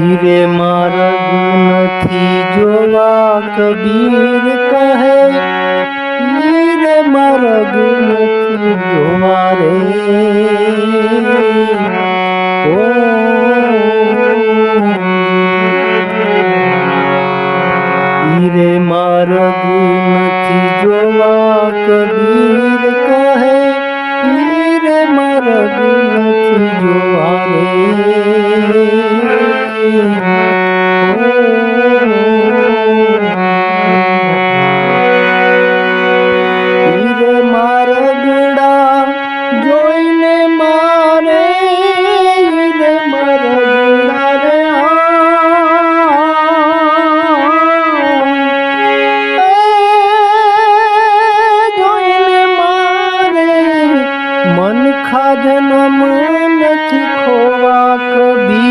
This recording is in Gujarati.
હીરે માર્ગ નથી જોવા કબીર કહે, હીરે માર્ગ નથી જોવા રે ઓ હીરે માર્ગ